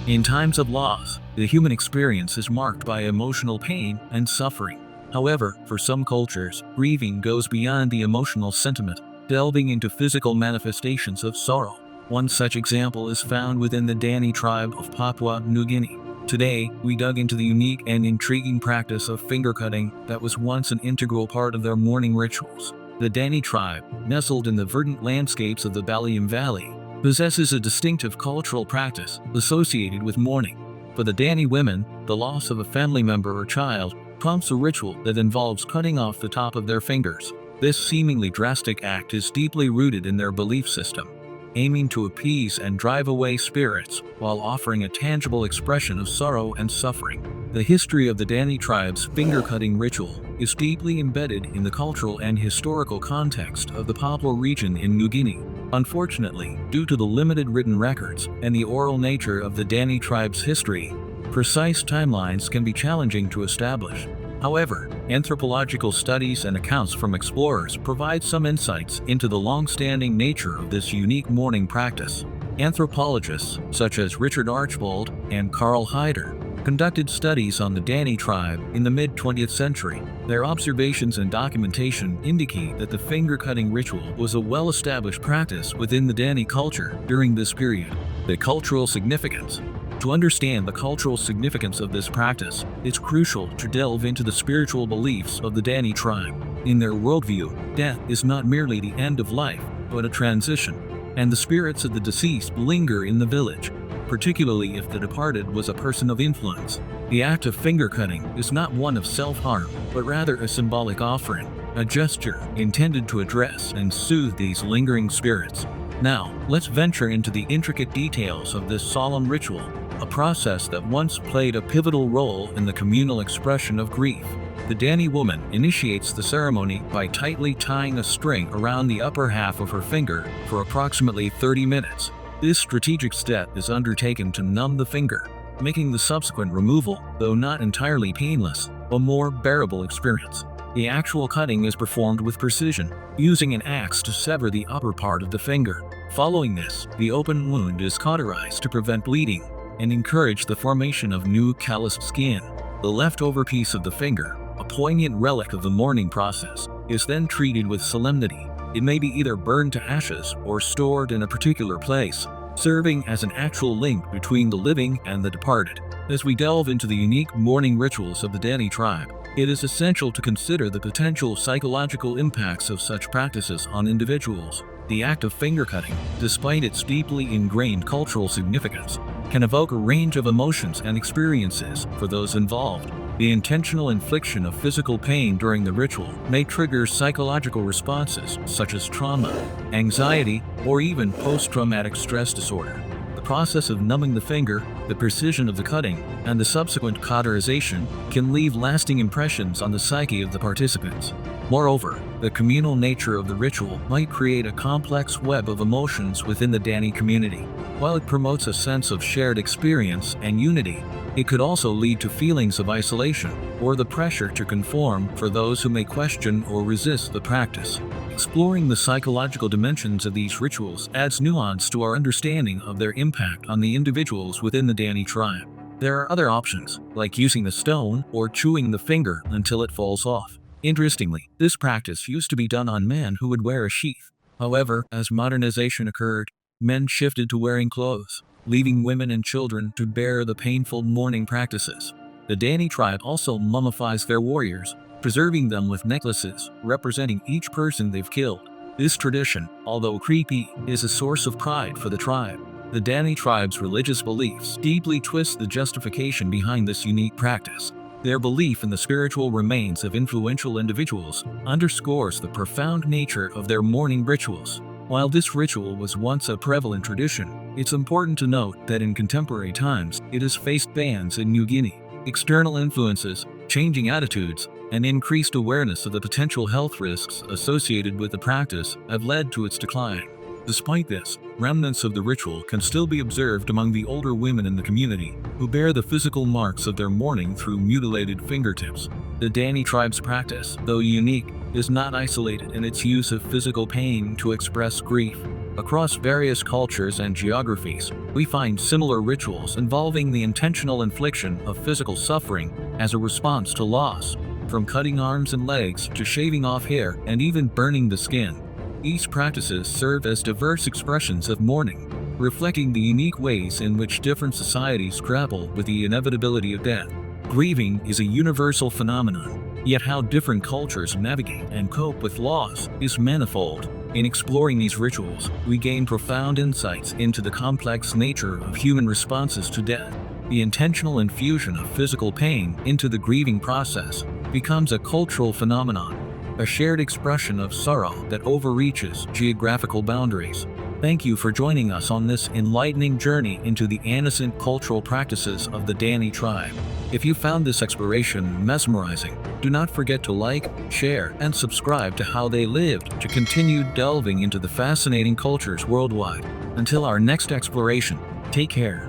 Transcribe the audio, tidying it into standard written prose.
In times of loss, the human experience is marked by emotional pain and suffering. However, for some cultures, grieving goes beyond the emotional sentiment, delving into physical manifestations of sorrow. One such example is found within the Dani tribe of Papua New Guinea. Today, we dug into the unique and intriguing practice of finger cutting that was once an integral part of their mourning rituals. The Dani tribe, nestled in the verdant landscapes of the Baliam Valley, possesses a distinctive cultural practice associated with mourning. For the Dani women, the loss of a family member or child prompts a ritual that involves cutting off the top of their fingers. This seemingly drastic act is deeply rooted in their belief system, aiming to appease and drive away spirits while offering a tangible expression of sorrow and suffering. The history of the Dani tribe's finger-cutting ritual is deeply embedded in the cultural and historical context of the Papua region in New Guinea. Unfortunately, due to the limited written records and the oral nature of the Dani tribe's history, precise timelines can be challenging to establish. However, anthropological studies and accounts from explorers provide some insights into the long-standing nature of this unique mourning practice. Anthropologists such as Richard Archbold and Carl Hyder conducted studies on the Dani tribe in the mid-20th century. Their observations and documentation indicate that the finger-cutting ritual was a well-established practice within the Dani culture during this period. The cultural significance. To understand the cultural significance of this practice, it's crucial to delve into the spiritual beliefs of the Dani tribe. In their worldview, death is not merely the end of life, but a transition, and the spirits of the deceased linger in the village, particularly if the departed was a person of influence. The act of finger cutting is not one of self-harm, but rather a symbolic offering, a gesture intended to address and soothe these lingering spirits. Now, let's venture into the intricate details of this solemn ritual, a process that once played a pivotal role in the communal expression of grief. The Dani woman initiates the ceremony by tightly tying a string around the upper half of her finger for approximately 30 minutes. This strategic step is undertaken to numb the finger, making the subsequent removal, though not entirely painless, a more bearable experience. The actual cutting is performed with precision, using an axe to sever the upper part of the finger. Following this, the open wound is cauterized to prevent bleeding and encourage the formation of new calloused skin. The leftover piece of the finger, a poignant relic of the mourning process, is then treated with solemnity. It may be either burned to ashes or stored in a particular place, serving as an actual link between the living and the departed. As we delve into the unique mourning rituals of the Dani tribe, it is essential to consider the potential psychological impacts of such practices on individuals. The act of finger cutting, despite its deeply ingrained cultural significance, can evoke a range of emotions and experiences for those involved. The intentional infliction of physical pain during the ritual may trigger psychological responses such as trauma, anxiety, or even post-traumatic stress disorder. The process of numbing the finger, the precision of the cutting, and the subsequent cauterization can leave lasting impressions on the psyche of the participants. Moreover, the communal nature of the ritual might create a complex web of emotions within the Dani community. While it promotes a sense of shared experience and unity, it could also lead to feelings of isolation or the pressure to conform for those who may question or resist the practice. Exploring the psychological dimensions of these rituals adds nuance to our understanding of their impact on the individuals within the Dani tribe. There are other options, like using the stone or chewing the finger until it falls off. Interestingly, this practice used to be done on men who would wear a sheath. However, as modernization occurred, men shifted to wearing clothes, leaving women and children to bear the painful mourning practices. The Dani tribe also mummifies their warriors, preserving them with necklaces representing each person they've killed. This tradition, although creepy, is a source of pride for the tribe. The Dani tribe's religious beliefs deeply twist the justification behind this unique practice. Their belief in the spiritual remains of influential individuals underscores the profound nature of their mourning rituals. While this ritual was once a prevalent tradition, it's important to note that in contemporary times, it has faced bans in New Guinea. External influences, changing attitudes, and increased awareness of the potential health risks associated with the practice have led to its decline. Despite this, remnants of the ritual can still be observed among the older women in the community, who bear the physical marks of their mourning through mutilated fingertips. The Dani tribe's practice, though unique, is not isolated in its use of physical pain to express grief. Across various cultures and geographies, we find similar rituals involving the intentional infliction of physical suffering as a response to loss, from cutting arms and legs to shaving off hair and even burning the skin. These practices serve as diverse expressions of mourning, reflecting the unique ways in which different societies grapple with the inevitability of death. Grieving is a universal phenomenon, yet how different cultures navigate and cope with loss is manifold. In exploring these rituals, we gain profound insights into the complex nature of human responses to death. The intentional infusion of physical pain into the grieving process becomes a cultural phenomenon, a shared expression of sorrow that overreaches geographical boundaries. Thank you for joining us on this enlightening journey into the ancient cultural practices of the Dani tribe. If you found this exploration mesmerizing, do not forget to like, share, and subscribe to How They Lived to continue delving into the fascinating cultures worldwide. Until our next exploration, take care.